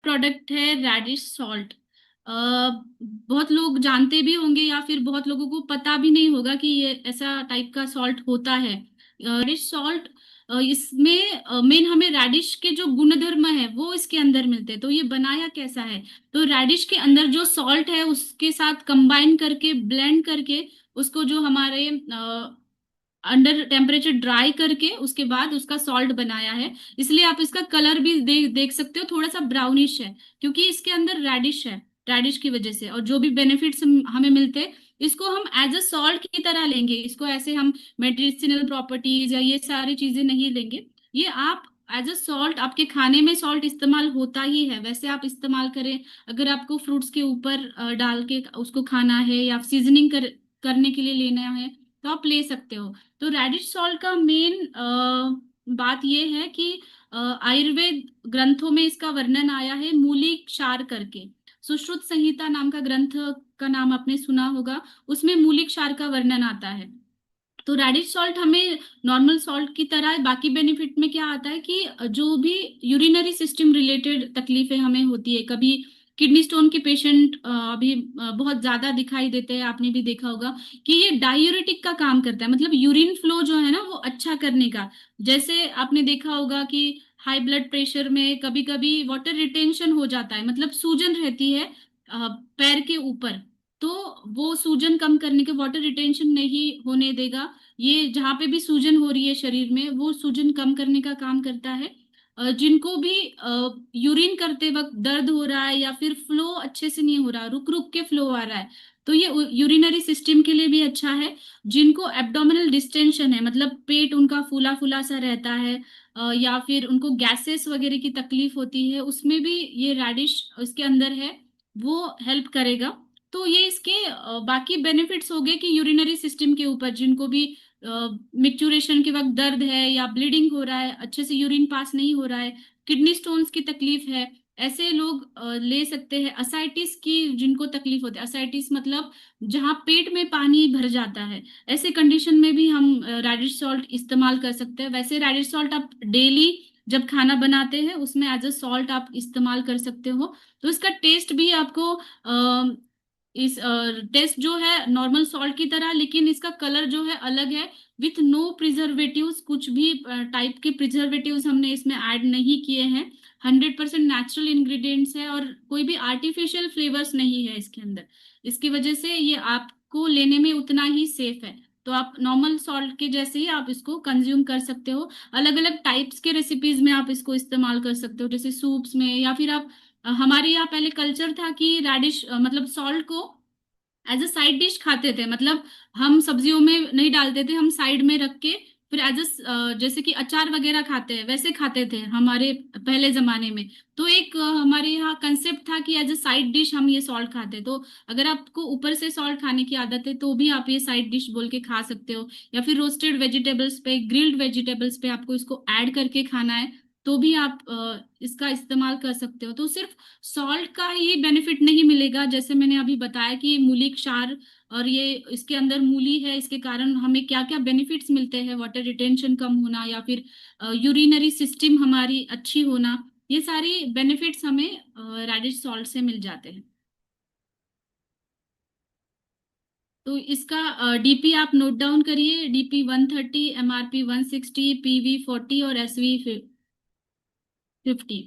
Product है reddish salt. बहुत लोग जानते भी होंगे या फिर बहुत लोगों को पता भी नहीं होगा कि ये ऐसा टाइप का सॉल्ट होता है। रेडिश सॉल्ट, इसमें मेन हमें रेडिश के जो गुणधर्म है वो इसके अंदर मिलते हैं। तो ये बनाया कैसा है? तो रेडिश के अंदर जो सॉल्ट है उसके साथ कंबाइन करके, ब्लेंड करके, उसको जो हमारे अंडर टेम्परेचर ड्राई करके उसके बाद उसका सॉल्ट बनाया है। इसलिए आप इसका कलर भी देख सकते हो, थोड़ा सा ब्राउनिश है, क्योंकि इसके अंदर रेडिश है। रेडिश की वजह से और जो भी बेनिफिट्स हमें मिलते हैं, इसको हम एज अ सॉल्ट की तरह लेंगे। इसको ऐसे हम मेडिसिनल प्रॉपर्टीज या ये सारी चीजें नहीं लेंगे। ये आप एज अ सॉल्ट, आपके खाने में सॉल्ट इस्तेमाल होता ही है, वैसे आप इस्तेमाल करें। अगर आपको फ्रूट्स के ऊपर डाल के उसको खाना है या सीजनिंग करने के लिए लेना है, तो आप ले सकते हो। तो रेडिश सॉल्ट का मेन बात यह है कि आयुर्वेद ग्रंथों में इसका वर्णन आया है मूलिक क्षार करके। सुश्रुत संहिता नाम का ग्रंथ का नाम आपने सुना होगा, उसमें मूलिक क्षार का वर्णन आता है। तो रेडिश सॉल्ट हमें नॉर्मल सॉल्ट की तरह, बाकी बेनिफिट में क्या आता है कि जो भी यूरिनरी सिस्टम रिलेटेड तकलीफें हमें होती है, कभी किडनी स्टोन के पेशेंट अभी बहुत ज्यादा दिखाई देते हैं, आपने भी देखा होगा कि ये डायूरेटिक का काम करता है, मतलब यूरिन फ्लो जो है ना वो अच्छा करने का। जैसे आपने देखा होगा कि हाई ब्लड प्रेशर में कभी कभी वाटर रिटेंशन हो जाता है, मतलब सूजन रहती है पैर के ऊपर। तो वो सूजन कम करने के, वाटर रिटेंशन नहीं होने देगा। ये जहाँ पे भी सूजन हो रही है शरीर में, वो सूजन कम करने का काम करता है। जिनको भी यूरिन करते वक्त दर्द हो रहा है या फिर फ्लो अच्छे से नहीं हो रहा, रुक रुक के फ्लो आ रहा है, तो ये यूरिनरी सिस्टम के लिए भी अच्छा है। जिनको एब्डोमिनल डिस्टेंशन है, मतलब पेट उनका फूला फूला सा रहता है, या फिर उनको गैसेस वगैरह की तकलीफ होती है, उसमें भी ये रेडिश इसके अंदर है, वो हेल्प करेगा। तो ये इसके बाकी बेनिफिट्स हो गए कि यूरिनरी सिस्टम के ऊपर जिनको भी मिक्चुरेशन के वक्त दर्द है या ब्लीडिंग हो रहा है, अच्छे से यूरिन पास नहीं हो रहा है, किडनी स्टोन्स की तकलीफ है, ऐसे लोग ले सकते हैं। असाइटिस की जिनको तकलीफ होती है, असाइटिस मतलब जहाँ पेट में पानी भर जाता है, ऐसे कंडीशन में भी हम रेडिश सॉल्ट इस्तेमाल कर सकते हैं। वैसे रेडिश सॉल्ट आप डेली जब खाना बनाते हैं उसमें एज अ सॉल्ट आप इस्तेमाल कर सकते हो। तो इसका टेस्ट भी आपको इस टेस्ट जो है नॉर्मल सॉल्ट की तरह, लेकिन इसका कलर जो है अलग है, विथ नो प्रिजर्वेटिव्स। कुछ भी टाइप के प्रिजर्वेटिव्स हमने इसमें ऐड नहीं किए हैं। 100% नेचुरल इंग्रेडिएंट्स है और कोई भी आर्टिफिशियल फ्लेवर्स नहीं है इसके अंदर। इसकी वजह से ये आपको लेने में उतना ही सेफ है। तो आप नॉर्मल सॉल्ट के जैसे ही आप इसको कंज्यूम कर सकते हो। अलग अलग टाइप्स के रेसिपीज में आप इसको इस्तेमाल कर सकते हो, जैसे सूप्स में, या फिर आप हमारे यहाँ पहले कल्चर था कि रेडिश मतलब सॉल्ट को एज अ साइड डिश खाते थे। मतलब हम सब्जियों में नहीं डालते थे, हम साइड में रख के फिर एज अ जैसे कि अचार वगैरह खाते हैं वैसे खाते थे हमारे पहले जमाने में। तो एक हमारे यहाँ कंसेप्ट था कि एज अ साइड डिश हम ये सॉल्ट खाते हैं। तो अगर आपको ऊपर से सॉल्ट खाने की आदत है तो भी आप ये साइड डिश बोल के खा सकते हो। या फिर रोस्टेड वेजिटेबल्स पे, ग्रिल्ड वेजिटेबल्स पे आपको इसको ऐड करके खाना है, तो भी आप इसका इस्तेमाल कर सकते हो। तो सिर्फ सॉल्ट का ही बेनिफिट नहीं मिलेगा, जैसे मैंने अभी बताया कि मूली क्षार और ये इसके अंदर मूली है, इसके कारण हमें क्या क्या बेनिफिट्स मिलते हैं, वाटर रिटेंशन कम होना या फिर यूरिनरी सिस्टम हमारी अच्छी होना, ये सारी बेनिफिट्स हमें रेडिश सॉल्ट से मिल जाते हैं। तो इसका डीपी आप नोट डाउन करिए। डीपी 130, एमआरपी 160, पीवी 40 और एसवी 50।